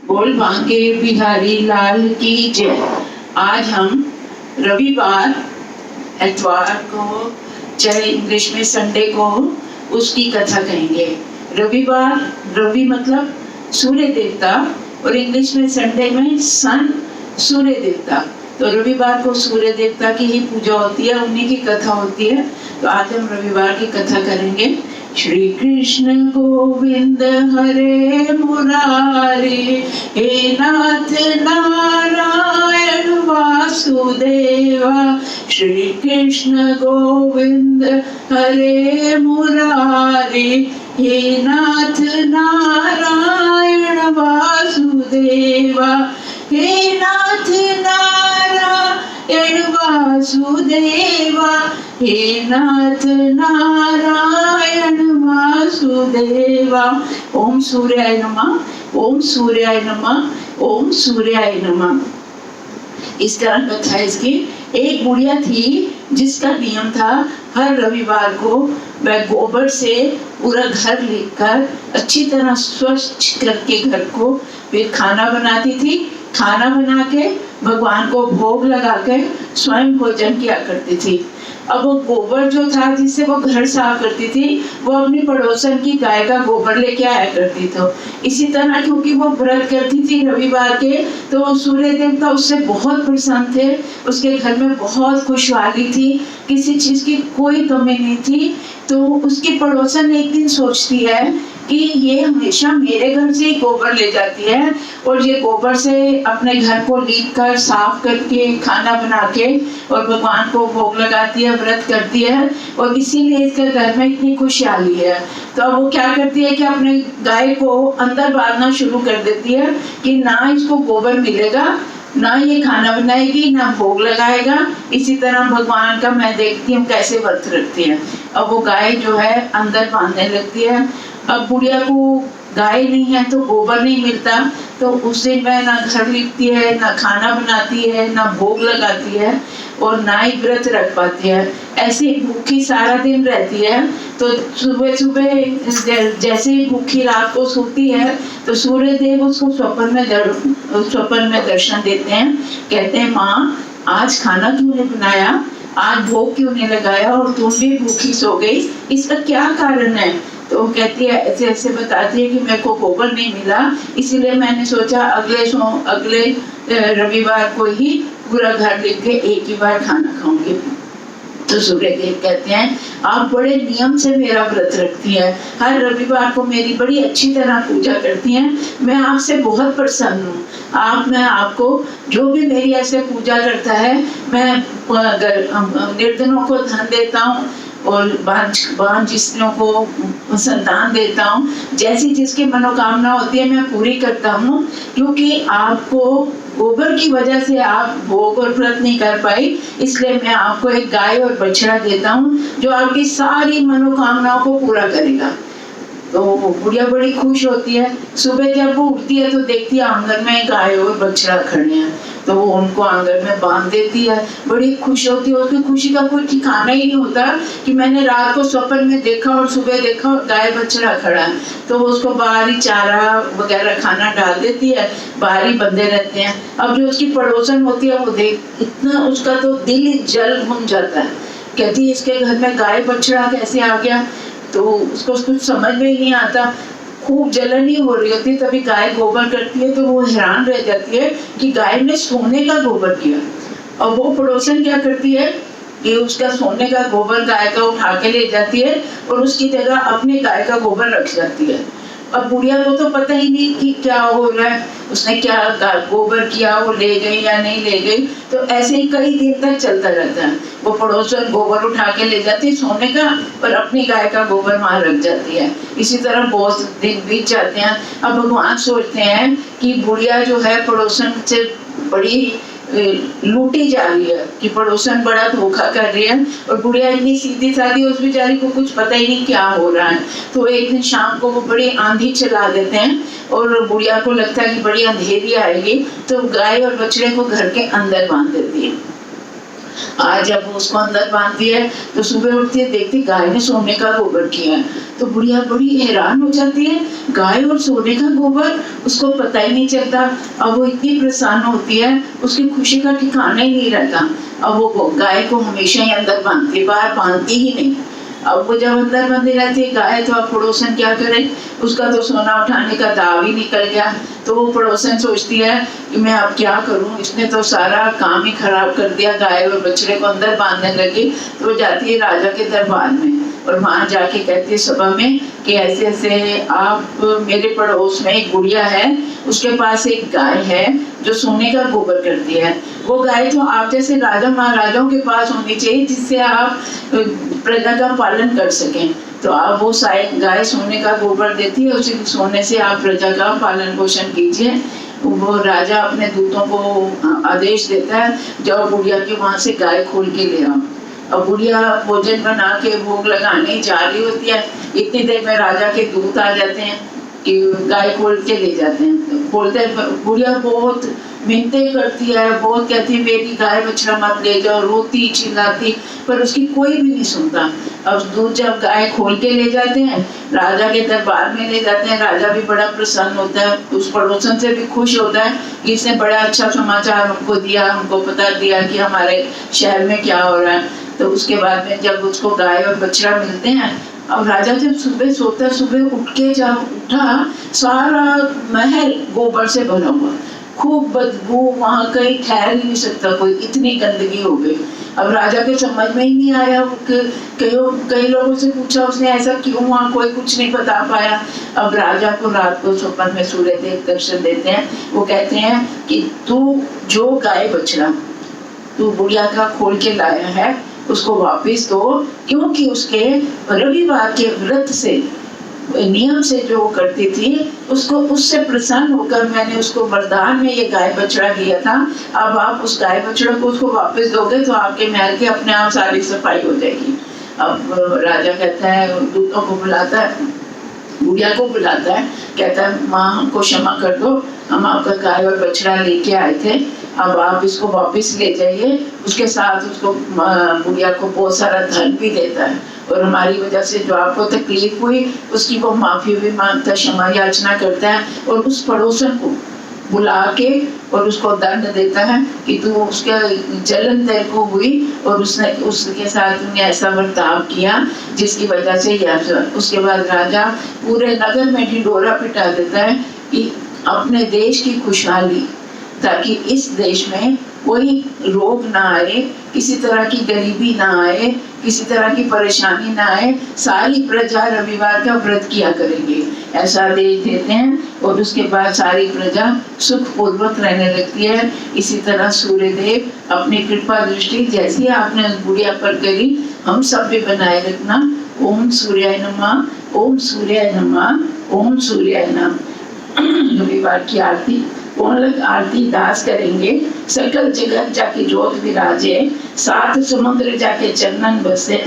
बोल बांके बिहारी लाल की जय। आज हम रविवार, एतवार को, चाहे इंग्लिश में संडे को, उसकी कथा कहेंगे। रविवार, रवि मतलब सूर्य देवता, और इंग्लिश में संडे में सन, सूर्य देवता। तो रविवार को सूर्य देवता की ही पूजा होती है, उन्हीं की कथा होती है। तो आज हम रविवार की कथा करेंगे। श्री कृष्ण गोविंद हरे मुरारी, हे नाथ नारायण वासुदेवा। श्री कृष्ण गोविंद हरे मुरारी, हे नाथ नारायण वासुदेवा। हे नाथ नारायण वासुदेवा, हे नाथ नारायण वासुदेवा। ओम सूर्याय नमः, ओम सूर्याय नमः, ओम सूर्याय नमः। इस तरह कथा है इसकी। एक बुढ़िया थी जिसका नियम था हर रविवार को वह गोबर से पूरा घर लिखकर अच्छी तरह स्वच्छ करके घर को फिर खाना बनाती थी। खाना बना के भगवान को भोग लगा के स्वयं भोजन किया करती थी। अब वो गोबर जो था जिससे वो घर साफ करती थी, वो अपनी पड़ोसन की गाय का गोबर लेके आया करती थी। इसी तरह क्योंकि वो व्रत करती थी रविवार के, तो सूर्य देवता उससे बहुत प्रसन्न थे। उसके घर में बहुत खुशहाली थी, किसी चीज की कोई कमी नहीं थी। तो उसकी पड़ोसन एक दिन सोचती है कि ये हमेशा मेरे घर से ही गोबर ले जाती है और ये गोबर से अपने घर को लीप कर साफ करके खाना बना के और भगवान को भोग लगाती है, व्रत करती है, और इसीलिए इसके घर में इतनी खुशहाली है। तो अब वो क्या करती है कि अपने गाय को अंदर बांधना शुरू कर देती है कि ना इसको गोबर मिलेगा, ना ये खाना बनाएगी, ना भोग लगाएगा। इसी तरह भगवान का मैं देखती हूँ कैसे व्रत रखती है। अब वो गाय जो है अंदर बांधने लगती है। अब बुढ़िया को गाय नहीं है तो गोबर नहीं मिलता, तो उसे वह ना घर लिखती है, ना खाना बनाती है, ना भोग लगाती है, और ना ही व्रत रख पाती है। ऐसे भूखी सारा दिन रहती है। तो सुबह सुबह जैसे ही भूखी रात को सोती है तो सूर्य देव उसको स्वप्न में दर्शन देते हैं। कहते हैं, माँ आज खाना क्यों नहीं बनाया, आज भोग क्यों नहीं लगाया और तुम भी भूखी सो गई, इसका क्या कारण है? तो कहती है, ऐसे ऐसे बताती है कि मेरे को गोबर नहीं मिला, इसीलिए मैंने सोचा अगले रविवार को ही पूरा घर लिख के एक ही बार खाना खाऊंगी। तो सूर्यदेव कहते हैं, आप बड़े नियम से मेरा व्रत रखती हैं, हर रविवार को मेरी बड़ी अच्छी तरह पूजा करती हैं, मैं आपसे बहुत प्रसन्न हूँ। मैं आपको जो भी मेरी ऐसे पूजा करता है, मैं निर्धनों को धन देता हूँ और बांझियों को संतान देता हूँ। जैसी जिसकी मनोकामना होती है मैं पूरी करता हूँ, क्योंकि आपको गोबर की वजह से आप भोग और व्रत नहीं कर पाई, इसलिए मैं आपको एक गाय और बछड़ा देता हूँ जो आपकी सारी मनोकामनाओं को पूरा करेगा। तो बुढ़िया बड़ी खुश होती है। सुबह जब वो उठती है तो देखती है आंगन में गाय और बछड़ा खड़े हैं, तो वो उनको आंगन में बांध देती है। बड़ी खुश होती है, उसकी खुशी का कोई ठिकाना ही नहीं होता कि मैंने रात को स्वप्न में देखा और सुबह देखा और गाय बछड़ा खड़ा है। तो वो उसको बाहर ही चारा वगैरह खाना डाल देती है, बाहर ही बंधे रहते हैं। अब जो उसकी पड़ोसन होती है वो देख, इतना उसका तो दिल ही जल घूम जाता है। कहती है, इसके घर में गाय बछड़ा कैसे आ गया? तो उसको कुछ समझ में ही नहीं आता। खूब जलन ही हो रही होती है, तभी गाय गोबर करती है, तो वो हैरान रह जाती है कि गाय ने सोने का गोबर किया। और वो पड़ोसन क्या करती है कि उसका सोने का गोबर गाय का उठा के ले जाती है और उसकी जगह अपने गाय का गोबर रख जाती है। अब बुढ़िया को तो पता ही नहीं कि क्या हो रहा है, उसने क्या गोबर किया, वो ले गई या नहीं ले गई। तो ऐसे ही कई दिन तक चलता रहता है। वो पड़ोसन गोबर उठा के ले जाती है सोने का और अपनी गाय का गोबर वहां रख जाती है। इसी तरह बहुत दिन बीत जाते हैं। अब भगवान सोचते हैं कि बुढ़िया जो है पड़ोसन से बड़ी लूटी जा रही है, कि पड़ोसन बड़ा धोखा कर रही है, और बुढ़िया इतनी सीधी सादी, उस बेचारी को कुछ पता ही नहीं क्या हो रहा है। तो एक दिन शाम को वो बड़ी आंधी चला देते हैं और बुढ़िया को लगता है कि बड़ी अंधेरी आएगी, तो गाय और बछड़े को घर के अंदर बांध देती है। आज जब वो उसको अंदर बांधती है तो सुबह उठती है, देखती गाय ने सोने का गोबर किया है, तो बुढ़िया बड़ी हैरान हो जाती है, गाय और सोने का गोबर, उसको पता ही नहीं चलता। अब वो इतनी प्रसन्न होती है, उसकी खुशी का ठिकाना ही नहीं रहता। अब वो गाय को हमेशा ही अंदर बांधती है, बाहर बांधती ही नहीं। अब वो जब अंदर बंधी रहती है गाय, तो अब पड़ोसन क्या करे, उसका तो सोना उठाने का दाव ही निकल गया। तो वो पड़ोसन सोचती है कि मैं अब क्या करूं, इसने तो सारा काम ही खराब कर दिया, गाय और बछड़े को अंदर बांधने लगी। तो वो जाती है राजा के दरबार में और वहां जाके कहती है सभा में कि ऐसे ऐसे आप, मेरे पड़ोस में एक गुड़िया है, उसके पास एक गाय है जो सोने का गोबर करती है। वो गाय तो आप जैसे राजा महाराजाओं के पास होनी चाहिए, जिससे आप प्रजा का पालन कर सकें। तो आप वो गाय सोने का गोबर देती है, उसी सोने से आप प्रजा का पालन पोषण कीजिए। वो राजा अपने दूतों को आदेश देता है, जाओ गुड़िया के वहां से गाय खोल के ले आओ। अब गुड़िया भोजन बना के भोग लगाने जा रही होती है, इतनी देर में राजा के दूत आ जाते हैं कि गाय खोल के ले जाते हैं। खोलते गुड़िया बहुत मिन्नतें करती है, बहुत कहती है मेरी गाय बछड़ा मत ले जाओ, रोती चिल्लाती, पर उसकी कोई भी नहीं सुनता। अब दूध जब गाय खोल के ले जाते हैं, राजा के दरबार में ले जाते हैं, राजा भी बड़ा प्रसन्न होता है, उस पड़ोसन से भी खुश होता है कि इसने बड़ा अच्छा समाचार हमको दिया, हमको बता दिया कि हमारे शहर में क्या हो रहा है। तो उसके बाद में जब उसको गाय और बछड़ा मिलते हैं, अब राजा जब सुबह सोता, सुबह उठ के जब उठा, सारा महल गोबर से भरा हुआ, खूब बदबू, वहां कहीं ठहर ही नहीं सकता कोई, इतनी गंदगी हो गई। अब राजा के समझ में ही नहीं आया, कई लोगों से पूछा उसने ऐसा क्यों हुआ, कोई कुछ नहीं बता पाया। अब राजा को रात को स्वप्न में सूर्य देव दर्शन देते हैं, वो कहते हैं कि तू जो गाय बछड़ा तू बुढ़िया का खोल के लाया है उसको वापस दो, क्योंकि उसके रविवार के व्रत से, नियम से जो वो करती थी, उसको उससे प्रसन्न होकर मैंने उसको वरदान में ये गाय बछड़ा दिया था। अब आप उस गाय बछड़ा को उसको वापस दोगे तो आपके महल की अपने आप सारी सफाई हो जाएगी। अब राजा कहता है, दूतों को बुलाता है, बुढ़िया को बुलाता है, कहता है माँ हमको क्षमा कर दो, हम आपका गाय और बछड़ा लेके आए थे, अब आप इसको वापस ले जाइए। उसके साथ उसको बुढ़िया को बहुत सारा धन भी देता है, और हमारी वजह से जो आपको तकलीफ हुई उसकी वो माफी भी मांगता है, क्षमा याचना करता है, और उस पड़ोसन को बुला के और उसको दंड देता है कि तू उसके जलन तेरे को हुई और उसने उसके साथ उन्हें ऐसा बर्ताव किया जिसकी वजह से यह। उसके बाद राजा पूरे नगर में ढिंढोरा पिटा देता है कि अपने देश की खुशहाली, ताकि इस देश में कोई रोग ना आए, किसी तरह की गरीबी ना आए, किसी तरह की परेशानी ना आए, सारी प्रजा रविवार का व्रत किया करेंगे, ऐसा आदेश देते हैं। और उसके बाद सारी प्रजा सुख पूर्वक रहने लगती है। इसी तरह सूर्यदेव अपनी कृपा दृष्टि जैसी आपने उस बुढ़िया पर करी, हम सब भी बनाए रखना। ओम सूर्याय नमः, ओम सूर्याय नमः, ओम सूर्याय नमः। रविवार की आरती पूर्ण आरती दास करेंगे। सकल जगत जाके ज्योत विराजे, सात समुद्र जाके चंदन बसे,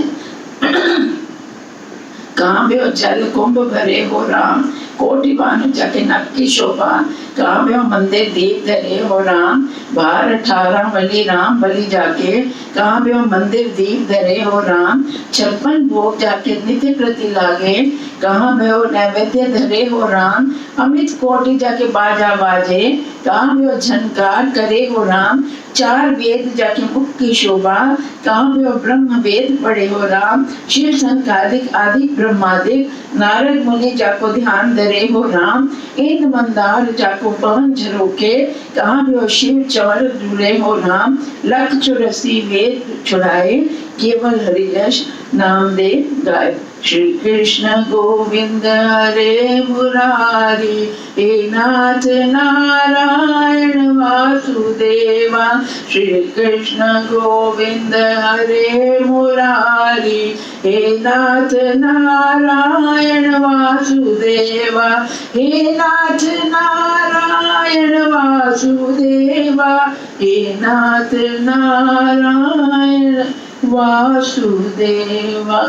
काव्य जल कुंभ भरे हो राम, कोटि बाण जाके नभ की शोभा, काव्य मंदिर दीप धरे हो राम, बार 18 बलि राम बलि जाके, काव्य मंदिर दीप धरे हो राम, 56 भोग जाके नित्य प्रति लागे, कहाँ भयो नैवेद्य धरे हो राम, अमित कोटि जाके बाजा बाजे, काव्य झनकार करे हो राम, 4 वेद जाके मुख की शोभा, काव्य ब्रह्म वेद पढ़े हो राम, शिव संकादिक आदि ब्रह्मादिक, नारद मुनि जाको ध्यान धरे हो राम, इंद मंदार जाको पवन झरोके, काव्य शिव चवर जुड़े हो राम, लख 84 वेद छुड़ाए, केवल हरि यश नाम दे गाए। श्री कृष्ण गोविंद हरे मुरारी, हे नाथ नारायण वासुदेवा, श्री कृष्ण गोविंद हरे मुरारी, हे नाथ नारायण वासुदेवा, हे नाथ नारायण वासुदेवा, हे नाथ नारायण वासुदेवा।